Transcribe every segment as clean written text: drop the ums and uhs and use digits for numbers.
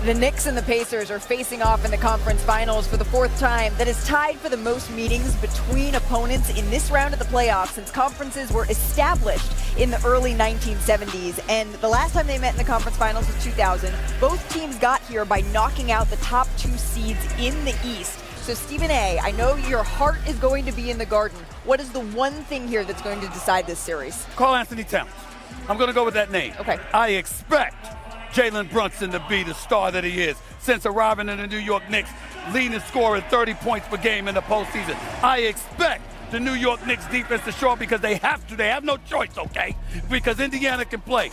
The Knicks and the Pacers are facing off in the conference finals for the fourth time. That is tied for the most meetings between opponents in this round of the playoffs since conferences were established in the early 1970s. And the last time they met in the conference finals was 2000. Both teams got here by knocking out the top two seeds in the East. So Stephen A., I know your heart is going to be in the Garden. What is the one thing here that's going to decide this series? Karl Anthony Towns. I'm going to go with that name. Okay. I expect Jalen Brunson to be the star that he is since arriving in the New York Knicks, leading scorer 30 points per game in the postseason. I expect the New York Knicks defense to show up because they have to. They have no choice, okay? Because Indiana can play.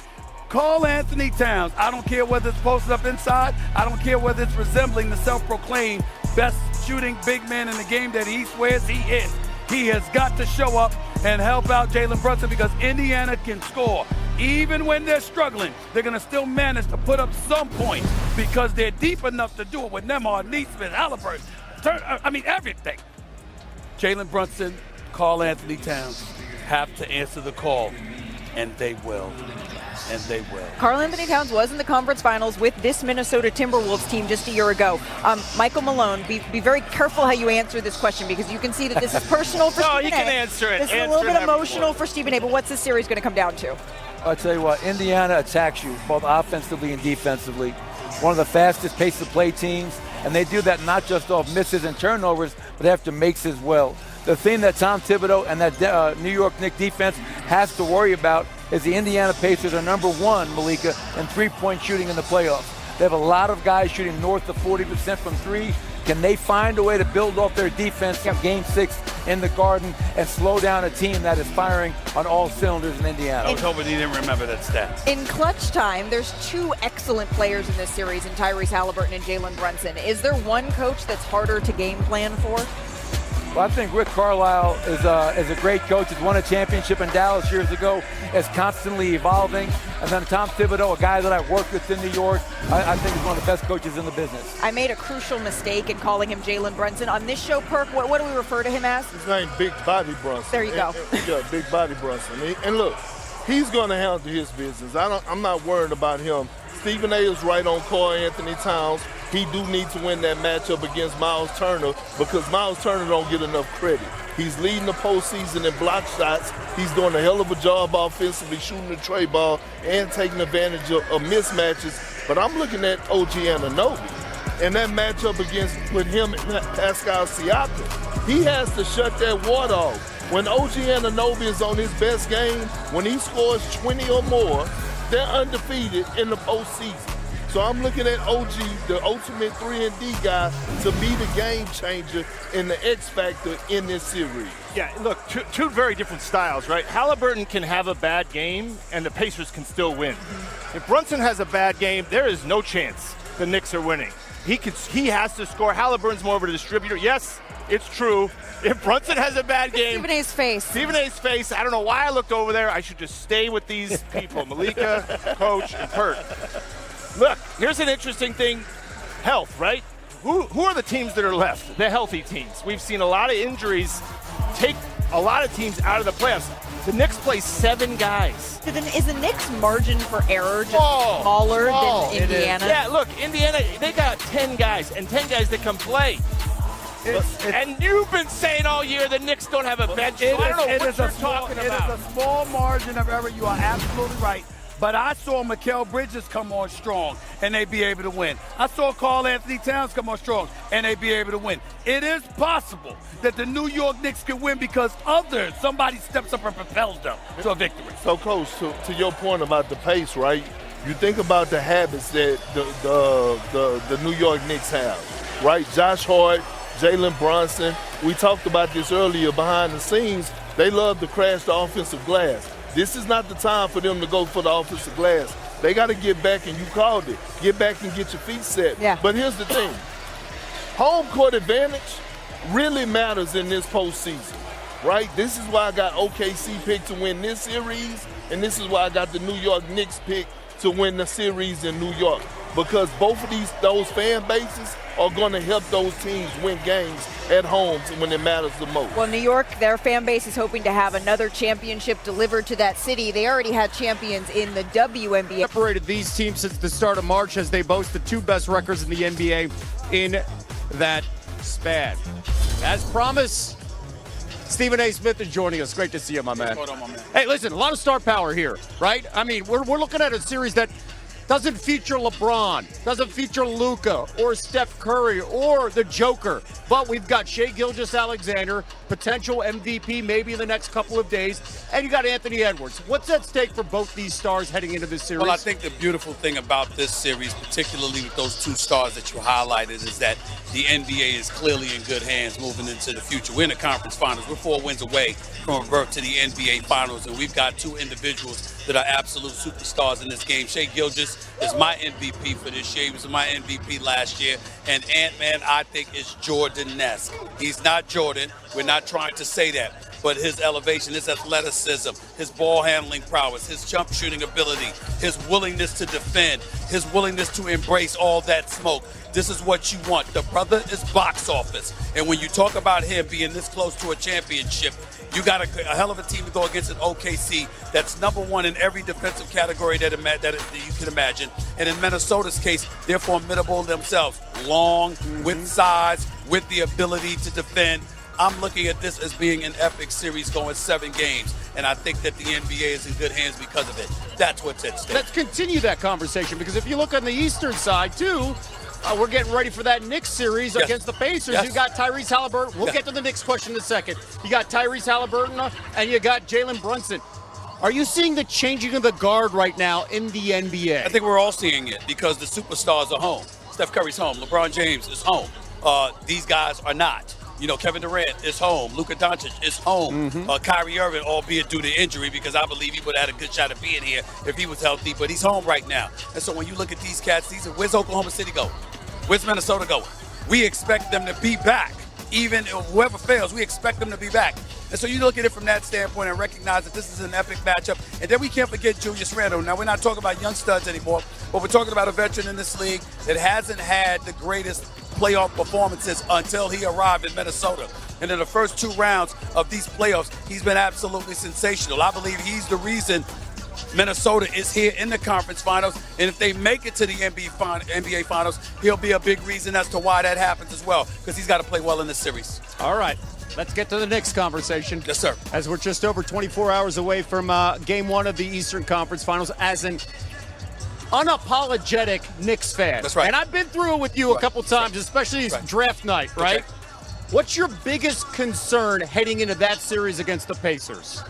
Karl Anthony Towns, I don't care whether it's posted up inside. I don't care whether it's resembling the self-proclaimed best shooting big man in the game that he swears he is. He has got to show up and help out Jalen Brunson because Indiana can score. Even when they're struggling, they're going to still manage to put up some points because they're deep enough to do it with Nembhard, Neesmith, Halliburton, everything. Jalen Brunson, Karl Anthony Towns have to answer the call, and they will. And they will. Karl Anthony Towns was in the conference finals with this Minnesota Timberwolves team just a year ago. Michael Malone, be very careful how you answer this question because you can see that this is personal for Stephen A. No, you can answer it. This is a little bit emotional for Stephen A., but what's this series going to come down to? I'll tell you what, Indiana attacks you both offensively and defensively. One of the fastest pace of play teams, and they do that not just off misses and turnovers, but after makes as well. The thing that Tom Thibodeau and that New York Knicks defense has to worry about is the Indiana Pacers are number one, Malika, in three-point shooting in the playoffs. They have a lot of guys shooting north of 40% from three. Can they find a way to build off their defense in Game 6 in the Garden and slow down a team that is firing on all cylinders in Indiana? I was hoping he didn't remember that stat. In clutch time, there's two excellent players in this series in Tyrese Halliburton and Jalen Brunson. Is there one coach that's harder to game plan for? Well, I think Rick Carlisle is a great coach. He's won a championship in Dallas years ago, is constantly evolving. And then Tom Thibodeau, a guy that I worked with in New York, I think is one of the best coaches in the business. I made a crucial mistake in calling him Jalen Brunson. On this show, Perk, what do we refer to him as? His name Big Body Brunson. There you go. Yeah, Big Body Brunson. And look, he's going to handle his business. I'm not worried about him. Stephen A. is right on Karl Anthony Towns. He do need to win that matchup against Miles Turner because Miles Turner don't get enough credit. He's leading the postseason in block shots. He's doing a hell of a job offensively, shooting the tray ball and taking advantage of mismatches. But I'm looking at OG Anunoby and that matchup with him and Pascal Siakam. He has to shut that water off. When OG Anunoby is on his best game, when he scores 20 or more, they're undefeated in the postseason. So I'm looking at OG, the ultimate 3-and-D guy, to be the game changer and the X factor in this series. Yeah, look, two very different styles, right? Halliburton can have a bad game, and the Pacers can still win. If Brunson has a bad game, there is no chance the Knicks are winning. He has to score. Halliburton's more of a distributor. Yes, it's true. If Brunson has a bad game, Stephen A's face, I don't know why I looked over there. I should just stay with these people, Malika, Coach, and Perk. Look, here's an interesting thing. Health, right? Who are the teams that are left? The healthy teams. We've seen a lot of injuries take a lot of teams out of the playoffs. The Knicks play 7 guys. Is the Knicks' margin for error just smaller than Indiana? Yeah, look, Indiana, they got 10 guys, and 10 guys that can play. And you've been saying all year the Knicks don't have a bench, so I don't know what you're talking about. It is a small margin of error. You are absolutely right. But I saw Mikal Bridges come on strong, and they be able to win. I saw Karl Anthony Towns come on strong, and they be able to win. It is possible that the New York Knicks can win because somebody steps up and propels them to a victory. So, Coach, to your point about the pace, right? You think about the habits that the New York Knicks have, right? Josh Hart, Jalen Brunson. We talked about this earlier behind the scenes. They love to crash the offensive glass. This is not the time for them to go for the offensive glass. They got to get back, and you called it. Get back and get your feet set. Yeah. But here's the thing. Home court advantage really matters in this postseason, right? This is why I got OKC picked to win this series, and this is why I got the New York Knicks pick to win the series in New York, because both of those fan bases are going to help those teams win games at home when it matters the most. Well, New York, their fan base is hoping to have another championship delivered to that city. They already had champions in the WNBA. Separated these teams since the start of March as they boast the 2 best records in the NBA in that span. As promised, Stephen A. Smith is joining us. Great to see you, my man. Hey, listen, a lot of star power here, right? I mean, we're looking at a series that doesn't feature LeBron, doesn't feature Luka or Steph Curry or the Joker, but we've got Shai Gilgeous-Alexander, potential MVP maybe in the next couple of days, and you got Anthony Edwards. What's at stake for both these stars heading into this series? Well, I think the beautiful thing about this series, particularly with those 2 stars that you highlighted, is that the NBA is clearly in good hands moving into the future. We're in the conference finals. We're 4 wins away from a berth to the NBA finals, and we've got 2 individuals that are absolute superstars in this game. Shai Gilgeous is my MVP for this year. He was my MVP last year. And Ant-Man, I think, is Jordan-esque. He's not Jordan. We're not trying to say that. But his elevation, his athleticism, his ball handling prowess, his jump shooting ability, his willingness to defend, his willingness to embrace all that smoke. This is what you want. The brother is box office. And when you talk about him being this close to a championship, you got a hell of a team to go against an OKC that's #1 in every defensive category that you can imagine. And in Minnesota's case, they're formidable themselves. Long, with size, with the ability to defend. I'm looking at this as being an epic series going 7 games. And I think that the NBA is in good hands because of it. That's what's at stake. Let's continue that conversation, because if you look on the Eastern side, too, we're getting ready for that Knicks series against the Pacers. Yes. You got Tyrese Halliburton. We'll get to the Knicks question in a second. You got Tyrese Halliburton and you got Jalen Brunson. Are you seeing the changing of the guard right now in the NBA? I think we're all seeing it because the superstars are home. Steph Curry's home. LeBron James is home. These guys are not. You know, Kevin Durant is home. Luka Doncic is home. Kyrie Irving, albeit due to injury, because I believe he would have had a good shot at being here if he was healthy, but he's home right now. And so when you look at these cats, where's Oklahoma City going? Where's Minnesota going? We expect them to be back. Even whoever fails, we expect them to be back. And so you look at it from that standpoint and recognize that this is an epic matchup. And then we can't forget Julius Randle. Now, we're not talking about young studs anymore, but we're talking about a veteran in this league that hasn't had the greatest playoff performances until he arrived in Minnesota. And in the first 2 rounds of these playoffs, he's been absolutely sensational. I believe he's the reason Minnesota is here in the conference finals, and if they make it to the NBA finals, he'll be a big reason as to why that happens as well, because he's got to play well in this series. All right, let's get to the Knicks conversation. Yes, sir. As we're just over 24 hours away from Game 1 of the Eastern Conference Finals as an unapologetic Knicks fan. That's right. And I've been through it with you a couple times, especially draft night, right? Okay. What's your biggest concern heading into that series against the Pacers?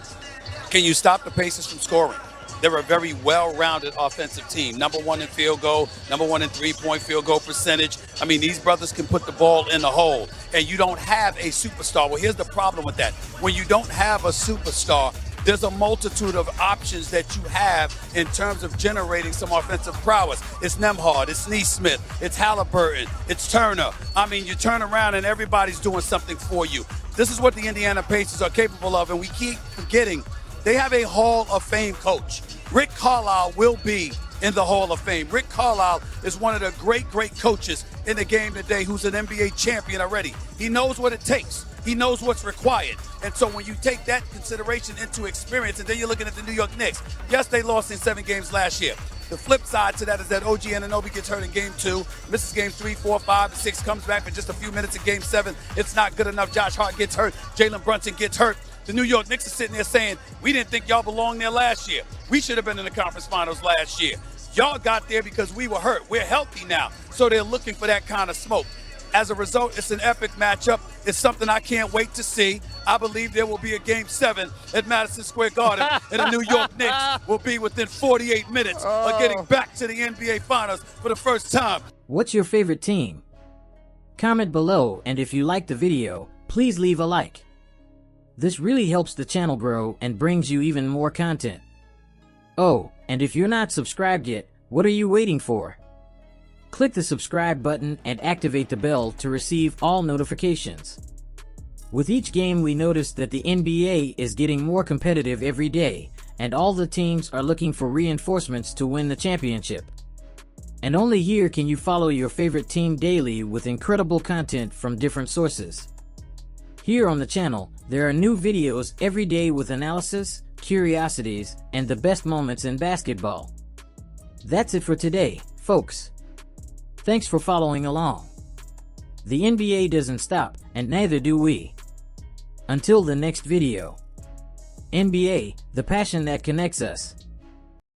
Can you stop the Pacers from scoring? They're a very well-rounded offensive team. #1 in field goal, #1 in three-point field goal percentage. I mean, these brothers can put the ball in the hole. And you don't have a superstar. Well, here's the problem with that. When you don't have a superstar, there's a multitude of options that you have in terms of generating some offensive prowess. It's Nembhard, it's Neesmith, it's Halliburton, it's Turner. I mean, you turn around and everybody's doing something for you. This is what the Indiana Pacers are capable of, and we keep forgetting they have a Hall of Fame coach. Rick Carlisle will be in the Hall of Fame. Rick Carlisle is one of the great, great coaches in the game today who's an NBA champion already. He knows what it takes. He knows what's required. And so when you take that consideration into experience, and then you're looking at the New York Knicks, yes, they lost in 7 games last year. The flip side to that is that OG Anunoby gets hurt in game 2, misses game 3, 4, 5, 6, comes back for just a few minutes in game 7. It's not good enough. Josh Hart gets hurt. Jalen Brunson gets hurt. The New York Knicks are sitting there saying, we didn't think y'all belonged there last year. We should have been in the conference finals last year. Y'all got there because we were hurt. We're healthy now. So they're looking for that kind of smoke. As a result, it's an epic matchup. It's something I can't wait to see. I believe there will be a Game 7 at Madison Square Garden, and the New York Knicks will be within 48 minutes of getting back to the NBA Finals for the first time. What's your favorite team? Comment below, and if you liked the video, please leave a like. This really helps the channel grow and brings you even more content. Oh, and if you're not subscribed yet, what are you waiting for? Click the subscribe button and activate the bell to receive all notifications. With each game, we notice that the NBA is getting more competitive every day, and all the teams are looking for reinforcements to win the championship. And only here can you follow your favorite team daily with incredible content from different sources. Here on the channel, there are new videos every day with analysis, curiosities, and the best moments in basketball. That's it for today, folks. Thanks for following along. The NBA doesn't stop, and neither do we. Until the next video. NBA, the passion that connects us.